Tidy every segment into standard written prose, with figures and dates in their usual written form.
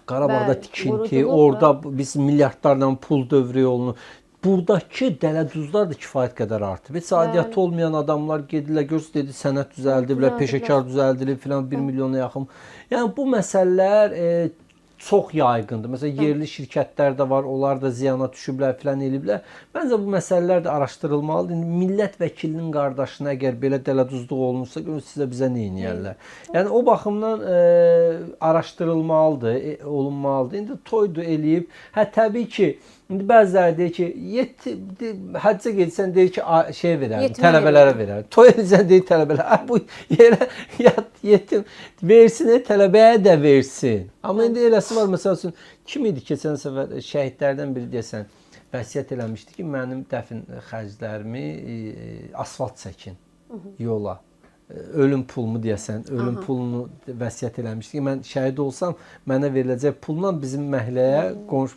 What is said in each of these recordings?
Qarabağda Bəli, tikinti, qurudulub orada da. biz milyardlarla pul dövrü olunur. Buradakı dələduzlar da kifayət qədər artıb. Heç aidiyyatı Bəli. olmayan adamlar gedilər, göz dedi sənət düzəldiblər, düzəldiblər. peşəkar düzəldilib filan 1 milyona yaxın. Yəni bu məsələlər çox yayğındır. Məsələn, yerli şirkətlər də var, onlar da ziyana düşüblər filan eliblər. Məncə bu məsələlər də araşdırılmalıdır. İndi millət vəkilinin qardaşına əgər belə dələduzluq olunursa, görün sizə bizə nə edərlər. Yəni o baxımdan araşdırılmalıdır, olunmalıdır. İndi toydu eləyib. Hə təbii ki, İndi bəziləri deyir ki, həccə getsən deyir ki, şey verər, tələbələrə verər. Toy edəcən deyir tələbələrə. Bu yerə yetim versin, tələbəyə də versin. Amma indi eləsi var, məsəl üçün, kim idi keçən səfər şəhidlərdən biri desən, vəsiyyət eləmişdi ki, mənim dəfn xərclərimi asfalt çəkin yola. Ölüm pulumu deyəsən, ölüm pulunu vəsiyyət eləmişdi ki, mən şəhid olsam, mənə veriləcək pulla bizim məhəlləyə,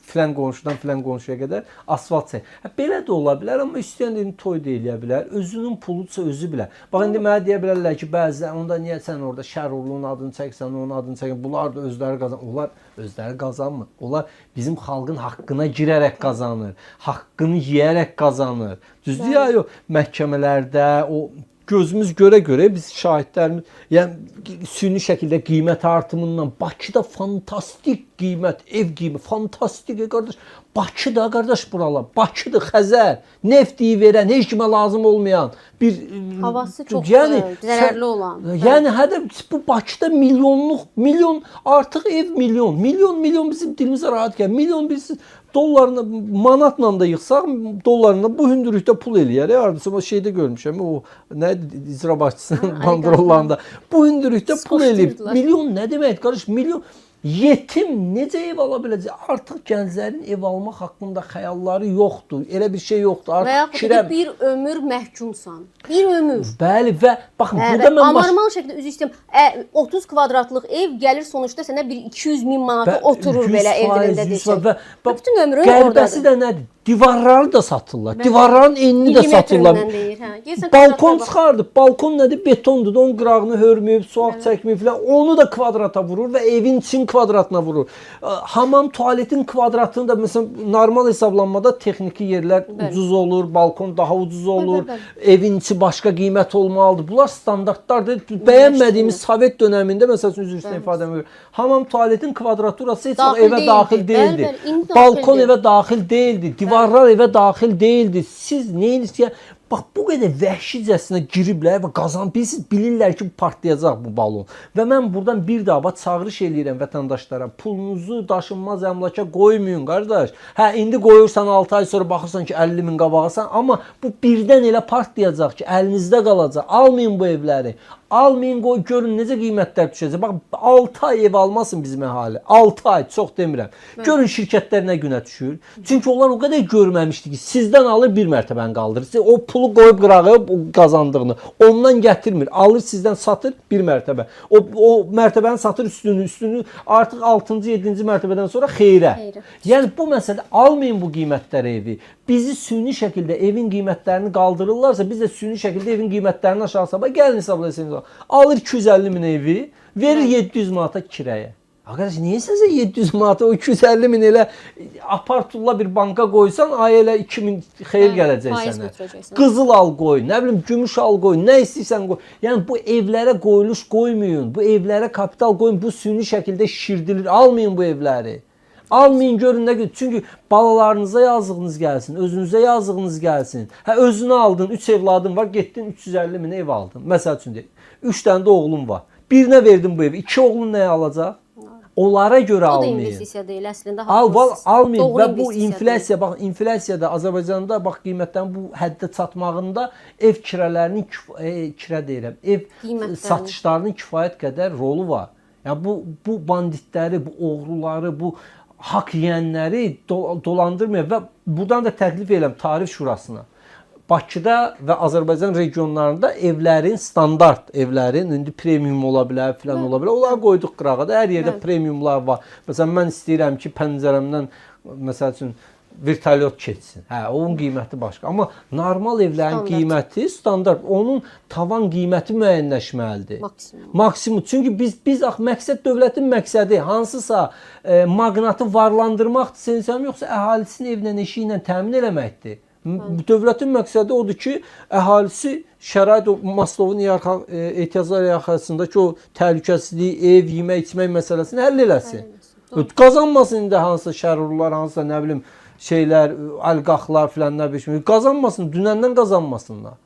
filan qonşudan filan qonşuya qədər asfalt çək. Belə də ola bilər, amma istəyən də toy da eləyə bilər. Özünün puludursa özü bilər. Bax, indi mənə deyə bilərlər ki, bəzən, onda niyə sən orada Şərurluğun adını çəksən, onun adını çəksən, bunlar da özləri qazanır. Onlar özləri qazanmır. Onlar bizim xalqın haqqına girərək qazanır, haqqını yeyərək qazanır. Düzdür ya, yox, məhkəmələrdə, o gözümüz görə biz şahidlərimiz, yəni süni şəkildə qiymət artımından Bakıda fantastik qiymət, ev qiyməti fantastik qardaş. Bakıda qardaş buralar, Bakıdır, Xəzər, neft iyi verən, heç kimə lazım olmayan bir havası çox zərərli olan. Yəni hədə bu Bakıda milyon artıq ev milyon bizim dilimizə rahat gəlir. Milyon birisi dollarına, manatla da yıxsaq, dollarına bu hündürlükdə pul eləyər. Hardasa o şeydə görmüşəm, o nə icra başçısının bandrollarında. Bu hündürlükdə pul eləyib. Milyon nə demək qardaş? Milyon. Yetim necə ev ala biləcək? Artıq gənclərin ev almaq haqqında xəyalları yoxdur. Elə bir şey yoxdur. Və yaxud da bir ömür məhkumsan. Bir ömür. Bəli və baxın burada mən anormal şəkildə üzr istəyirəm. 30 kvadratlıq ev gəlir sonuçta sənə bir 200 min manata oturur belə evində desək. Bütün ömrün oradadır. Qərbəsi də nədir? Divarları da satırlar. Divarların enini də satırlar. Balkon çıxardı. Balkon nədir? Betondur. Onun qırağını hörməyib, suaq çəkməyib filan. Onu da kvadrata vurur və evin için kvadratına vurur. Hamam tualetin kvadratını da məsələn normal hesablanmada texniki yerlər ucuz olur, balkon daha ucuz olur. Evin içi başqa qiymət olmalıdır. Bunlar standartlardır. Bəyənmədiyimiz Sovet dövründə məsəl üçün üzr istəyirəm ifadəmi verir. Hamam tualetin kvadraturası heç evə daxil deyildi. Balkon evə daxil deyildi. Divarlar evə daxil deyildi. Siz nəyirsiniz ki, bax bu qədər vəhşicəsinə giriblər və bilirlər ki, partlayacaq bu balon. Və mən buradan bir daha çağırış eləyirəm vətəndaşlara. Pulunuzu daşınmaz əmlaka qoymayın, qardaş. Hə, indi qoyursan 6 ay sonra baxırsan ki, 50 min qabağasan, amma bu birdən elə partlayacaq ki, əlinizdə qalacaq. Almayın bu evləri. Almayın, qoy, görün necə qiymətlər düşəcək. Bax, 6 ay ev almasın bizim əhali. 6 ay, çox demirəm. Görün şirkətlər nə günə düşür. Çünki onlar o qədər görməmişdi ki, sizdən alır bir mərtəbəni qaldırır. O pulu qoyub qırağı qazandığını ondan gətirmir. Alır sizdən satır bir mərtəbə. O mərtəbəni satır üstünü artıq 6-cı, 7-ci mərtəbədən sonra xeyrə. Yəni bu məsələdə almayın bu qiymətləri evi. Bizi süni şəkildə evin qiymətlərini qaldırırlarsa, biz də süni şəkildə evin qiymətlərini aşağı salıb, gəlin hesablasınız. Alır 250 min evi, verir 700 manata kirəyə. Arkadaş, niyə sizə 700 manata o 250 min elə apartulla bir banka qoysan, ay elə 2000 xeyir gələcək sənə. Qızıl al qoy, nə bilim gümüş al qoy, nə istəyirsən qoy. Yəni bu evlərə qoyuluş qoymayın, bu evlərə kapital qoyun, bu süni şəkildə şişirdilir. Almayın bu evləri. Almayın, görün nə qədər. Çünki balalarınıza yazığınız gəlsin, özünüzə yazığınız gəlsin. Hə, özünü aldın, 3 evladın var, getdin 350 min ev aldın. Məsəl üçün deyək, 3 dənə də oğlum var. Birinə verdin bu evi, 2 oğlun nəyə alacaq? Onlara görə almayın. O da investisiya deyil, əslində haqlısınız. Almayın və bu inflyasiya, bax inflyasiyada Azərbaycanda bax qiymətlərin bu həddə çatmağında ev kirələrinin kirə deyirəm, ev satışlarının kifayət qədər rolu var. Yəni bu banditləri, bu oğruları, bu haqq yeyənləri dolandırmıyor və buradan da təklif edirəm Tarif Şurasına. Bakıda və Azərbaycan regionlarında evlərin, standart evlərin, indi premium ola bilər, filan ola bilər. Onları qoyduq qırağa da, hər yerdə premiumlar var. Məsələn, mən istəyirəm ki, pəncərəmdən, məsəl üçün, vertolyot keçsin. Hə, onun qiyməti başqa. Amma normal evlərin Standart. qiyməti standart. Onun tavan qiyməti müəyyənləşməlidir. Maksimum. Maksimum. Çünki biz məqsəd dövlətin məqsədi hansısa maqnatı varlandırmaqdır, sensəm yoxsa əhalisini evlə, eşi ilə təmin eləməkdir. Dövlətin məqsədi odur ki, əhalisi şərait o Maslovun ehtiyaclar hiyerarxiyasındakı o təhlükəsizliyi, ev, yemək, içmək məsələsini həll eləsin. Qazanmasın indi hansısa şərurlar, hansısa nə bilim şeylər, əlqaxlar filan nə bilim. Qazanmasın, dünəndən qazanmasınlar.